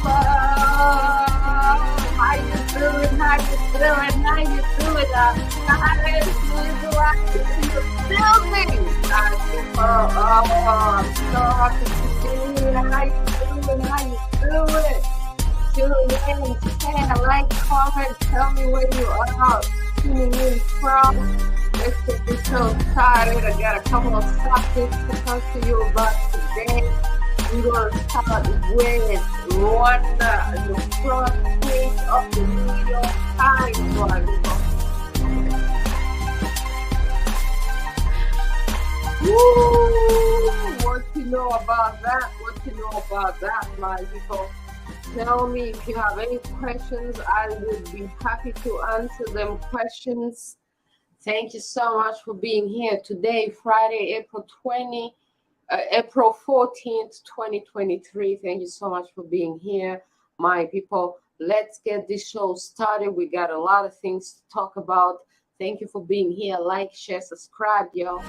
How you doing? How you doing? How you doing? Analyst, Louise, Uwacu, you feel me? I'm so happy to see you. How you doing? How you doing? Tune in, share, like, comment, tell me where you are tuning in from. Let's get this show started. I got a couple of subjects to talk to you about today. We're going to start with Rwanda, the front page of the New York Times. Woo! What you know about that? What you know about that, my people? Tell me if you have any questions. I would be happy to answer them questions. Thank you so much for being here today, Friday, April 14th, 2023. Thank you so much for being here, my people. Let's get this show started. We got a lot of things to talk about. Thank you for being here. Like, share, subscribe, y'all.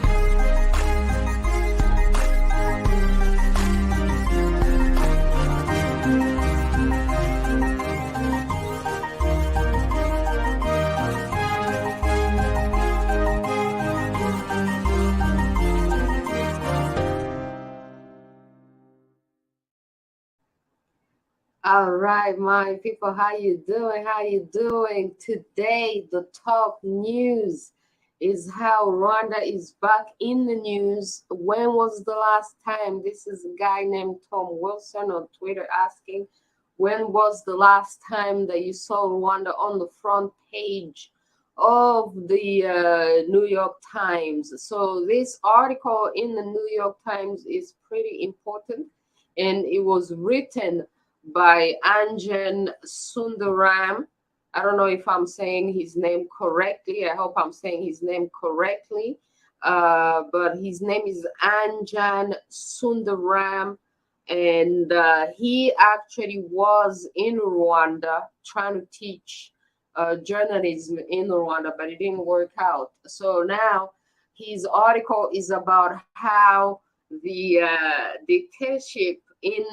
All right, my people, how you doing? How you doing? Today, the top news is how Rwanda is back in the news. When was the last time? This is a guy named Tom Wilson on Twitter asking, when was the last time that you saw Rwanda on the front page of the New York Times? So this article in the New York Times is pretty important, and it was written by Anjan Sundaram. I don't know if I'm saying his name correctly. I hope I'm saying his name correctly. But his name is Anjan Sundaram. And he actually was in Rwanda trying to teach journalism in Rwanda, but it didn't work out. So now his article is about how the dictatorship in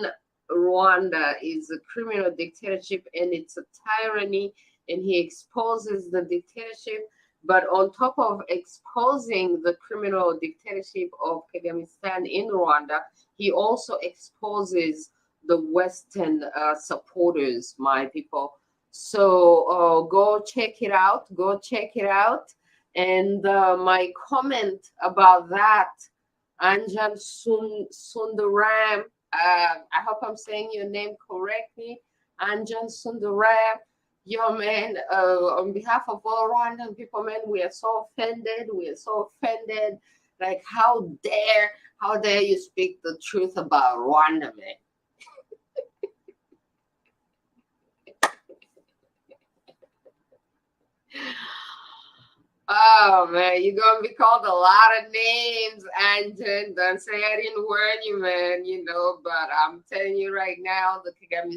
Rwanda is a criminal dictatorship and it's a tyranny, and he exposes the dictatorship. But on top of exposing the criminal dictatorship of Kagame in Rwanda, he also exposes the Western supporters, my people. So go check it out. Go check it out. And my comment about that, Anjan Sundaram, I hope I'm saying your name correctly, Anjan Sundaram. Yo, man, on behalf of all Rwandan people, man, we are so offended. We are so offended. Like, how dare you speak the truth about Rwanda, man? Oh man, you're gonna be called a lot of names, Anjan. Don't say I didn't warn you, man. But I'm telling you right now, the Kagame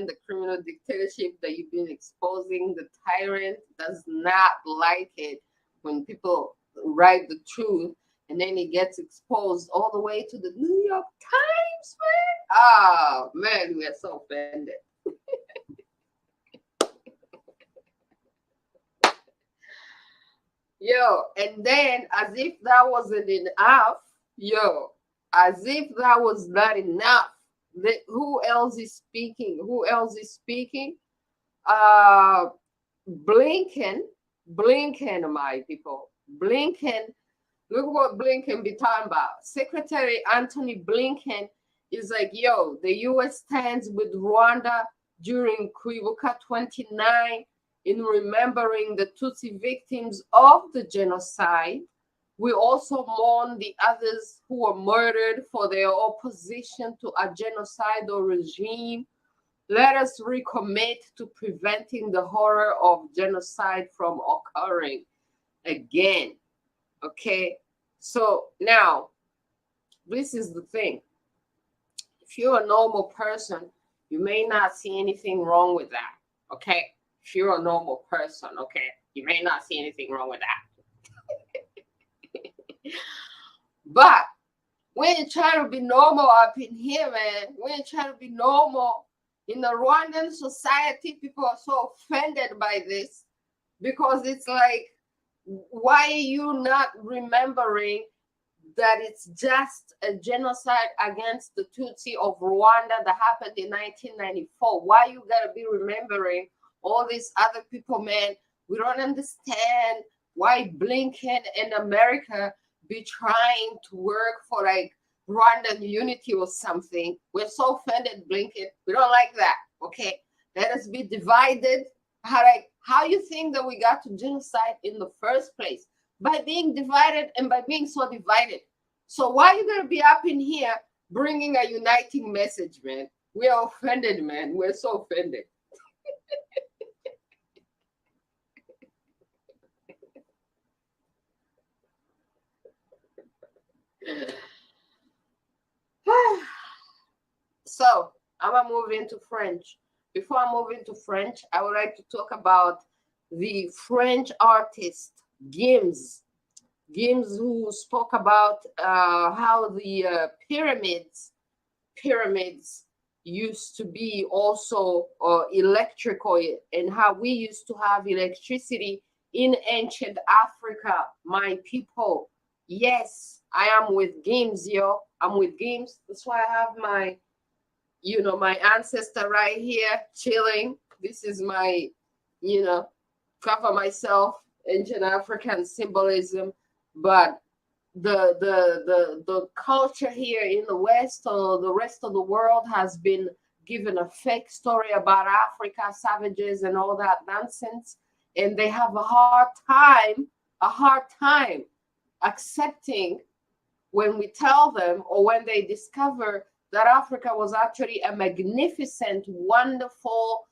the criminal dictatorship that you've been exposing, the tyrant does not like it when people write the truth and then it gets exposed all the way to the New York Times, man. Oh man, we are so offended. Yo, and then as if that wasn't enough, as if that was not enough, who else is speaking? Blinken, my people. Blinken, look what Blinken be talking about. Secretary Anthony Blinken is like, yo, the U.S. stands with Rwanda during Kwibuka 29 in remembering the Tutsi victims of the genocide. We also mourn the others who were murdered for their opposition to a genocidal regime. Let us recommit to preventing the horror of genocide from occurring again. Okay, so now, this is the thing. If you're a normal person, you may not see anything wrong with that, okay? If you're a normal person, okay, you may not see anything wrong with that. But we ain't trying to be normal up in here, man. We ain't trying to be normal. In the Rwandan society, people are so offended by this because it's like, why are you not remembering that it's just a genocide against the Tutsi of Rwanda that happened in 1994? Why you gotta be remembering all these other people, man? We don't understand why Blinken and America be trying to work for like Rwandan unity or something. We're so offended, Blinken. We don't like that. Okay, let us be divided. How you think that we got to genocide in the first place? By being divided and by being so divided. So why are you gonna be up in here bringing a uniting message, man? We are offended, man. We're so offended. So I'm gonna move into French. Before I move into French, I would like to talk about the French artist Gims. Gims, who spoke about how the pyramids used to be also electrical, and how we used to have electricity in ancient Africa, my people. Yes, I am with Gims, yo. I'm with Gims. That's why I have my, my ancestor right here chilling. This is my, cover myself, ancient African symbolism. But the culture here in the West or the rest of the world has been given a fake story about Africa, savages, and all that nonsense. And they have a hard time accepting when we tell them, or when they discover that Africa was actually a magnificent, wonderful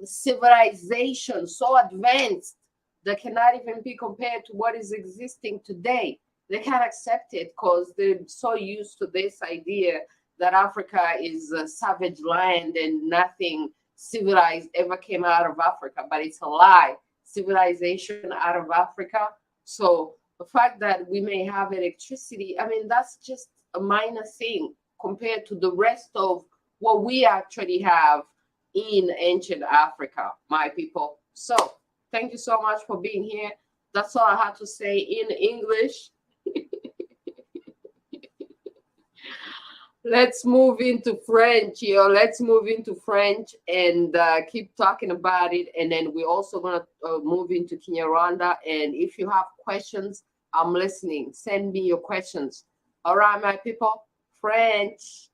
civilization, so advanced that cannot even be compared to what is existing today. They can't accept it because they're so used to this idea that Africa is a savage land and nothing civilized ever came out of Africa. But it's a lie. Civilization out of Africa. So the fact that we may have electricity, I mean, that's just a minor thing compared to the rest of what we actually have in ancient Africa, my people. So thank you so much for being here. That's all I had to say in English. Let's move into French, yo. Let's move into French and keep talking about it. And then we're also going to move into Kinyarwanda. And if you have questions, I'm listening. Send me your questions. All right, my people. French.